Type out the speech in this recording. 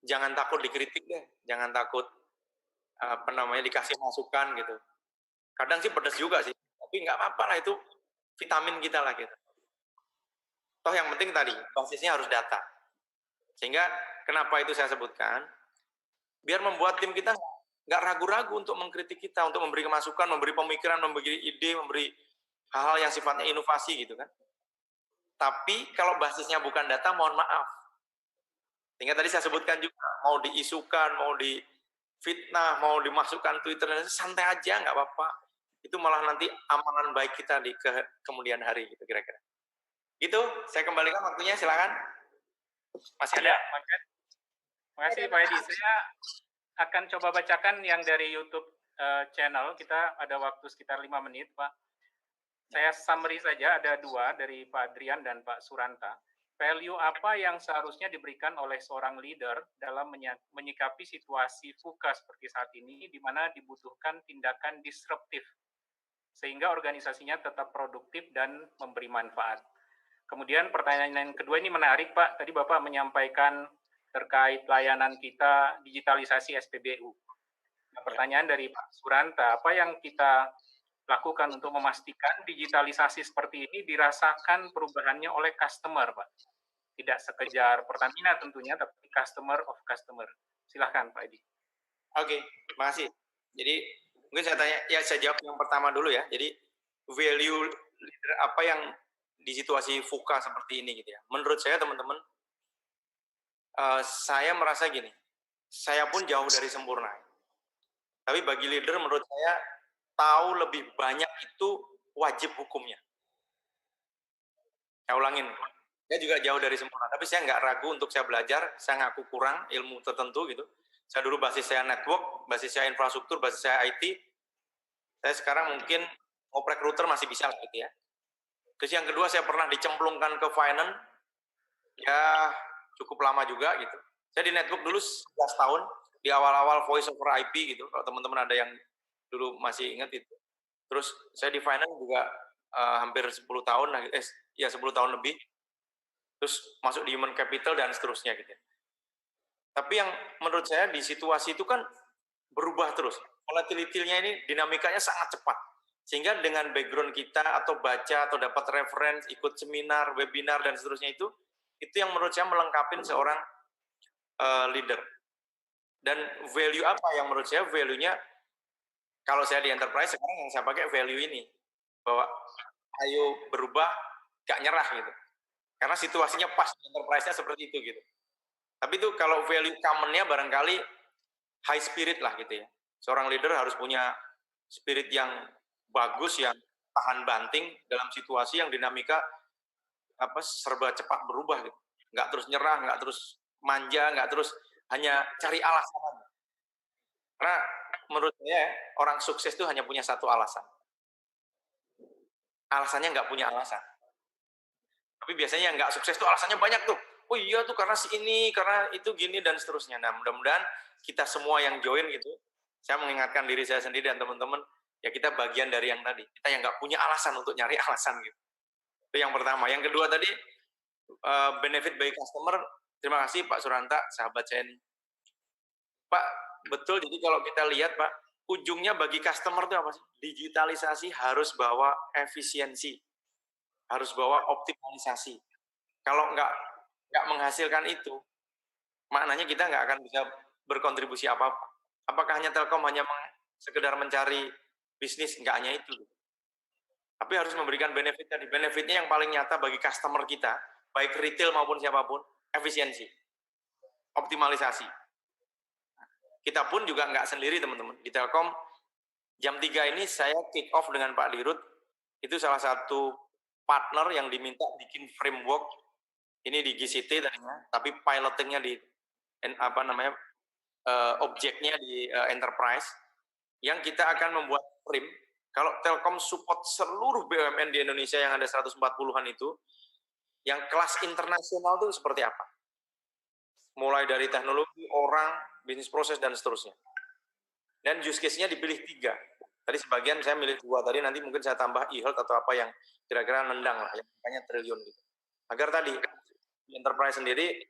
jangan takut dikritik deh, jangan takut dikasih masukan gitu. Kadang sih pedes juga sih, tapi nggak apa-apa lah, itu vitamin kita lah gitu. Toh yang penting tadi basisnya harus data. Sehingga kenapa itu saya sebutkan, biar membuat tim kita nggak ragu-ragu untuk mengkritik kita, untuk memberi masukan, memberi pemikiran, memberi ide, memberi hal-hal yang sifatnya inovasi gitu kan. Tapi kalau basisnya bukan data, mohon maaf. Sehingga tadi saya sebutkan juga, mau diisukan, mau difitnah, mau dimasukkan Twitter, santai aja, nggak apa-apa. Itu malah nanti amalan baik kita di kemudian hari gitu kira-kira. Gitu, saya kembalikan waktunya, silakan. Masih ada? Ya, makasih Pak Edi. Saya akan coba bacakan yang dari YouTube channel. Kita ada waktu sekitar 5 menit, Pak. Saya summary saja, ada 2 dari Pak Adrian dan Pak Suranta. Value apa yang seharusnya diberikan oleh seorang leader dalam menyikapi situasi VUCA seperti saat ini, di mana dibutuhkan tindakan disruptif, sehingga organisasinya tetap produktif dan memberi manfaat. Kemudian pertanyaan yang kedua ini menarik, Pak. Tadi Bapak menyampaikan terkait layanan kita digitalisasi SPBU. Nah, pertanyaan dari Pak Suranta, apa yang kita lakukan untuk memastikan digitalisasi seperti ini dirasakan perubahannya oleh customer, Pak? Tidak sekejar Pertamina tentunya, tapi customer of customer. Silahkan, Pak Edi. Oke, makasih. Jadi mungkin saya jawab yang pertama dulu ya. Jadi value leader apa yang di situasi VUCA seperti ini gitu ya. Menurut saya teman-teman, saya merasa gini, saya pun jauh dari sempurna. Tapi bagi leader menurut saya tahu lebih banyak itu wajib hukumnya. Saya ulangin, saya juga jauh dari sempurna, tapi saya nggak ragu untuk saya belajar, saya ngaku kurang ilmu tertentu gitu. Saya dulu basis saya network, basis saya infrastruktur, basis saya IT. Saya sekarang mungkin ngoprek router masih bisa lah gitu ya. Terus yang kedua saya pernah dicemplungkan ke finance, ya cukup lama juga gitu. Saya di network dulu 11 tahun, di awal-awal voice over IP gitu, kalau teman-teman ada yang dulu masih ingat itu. Terus saya di finance juga hampir 10 tahun, 10 tahun lebih. Terus masuk di human capital dan seterusnya gitu. Tapi yang menurut saya di situasi itu kan berubah terus. Volatility-nya ini dinamikanya sangat cepat. Sehingga dengan background kita atau baca atau dapat reference, ikut seminar, webinar dan seterusnya itu yang menurut saya melengkapi seorang leader. Dan value apa yang menurut saya value-nya, kalau saya di enterprise sekarang yang saya pakai value ini, bahwa ayo berubah, gak nyerah gitu. Karena situasinya pas di enterprise-nya seperti itu gitu. Tapi itu kalau value common-nya barangkali high spirit lah gitu ya. Seorang leader harus punya spirit yang bagus, yang tahan banting dalam situasi yang dinamika serba cepat berubah gitu. Nggak terus nyerah, nggak terus manja, nggak terus hanya cari alasan. Karena menurut saya orang sukses itu hanya punya satu alasan. Alasannya nggak punya alasan. Tapi biasanya yang nggak sukses itu alasannya banyak tuh. Oh iya tuh karena si ini, karena itu gini dan seterusnya. Nah mudah-mudahan kita semua yang join gitu, saya mengingatkan diri saya sendiri dan teman-teman, ya kita bagian dari yang tadi. Kita yang nggak punya alasan untuk nyari alasan gitu. Itu yang pertama. Yang kedua tadi, benefit bagi customer. Terima kasih Pak Suranta, sahabat saya ini. Pak, betul. Jadi kalau kita lihat Pak, ujungnya bagi customer itu apa sih? Digitalisasi harus bawa efisiensi, harus bawa optimalisasi. Kalau nggak menghasilkan itu, maknanya kita nggak akan bisa berkontribusi apa-apa. Apakah hanya Telkom hanya sekedar mencari bisnis? Nggak hanya itu. Tapi harus memberikan benefit tadi. Benefitnya yang paling nyata bagi customer kita, baik retail maupun siapapun, efisiensi, optimalisasi. Kita pun juga nggak sendiri teman-teman. Di Telkom, jam 3 ini saya kick off dengan Pak Dirut. Itu salah satu partner yang diminta bikin framework. Ini di GCT tadinya, tapi pilotingnya di objeknya di enterprise. Yang kita akan membuat frame. Kalau Telkom support seluruh BUMN di Indonesia yang ada 140-an itu, yang kelas internasional itu seperti apa? Mulai dari teknologi, orang, bisnis proses, dan seterusnya. Dan use case-nya dipilih 3. Tadi sebagian saya milih 2, tadi nanti mungkin saya tambah e-health atau apa yang kira-kira nendang lah, yang makanya triliun gitu. Agar tadi, di enterprise sendiri,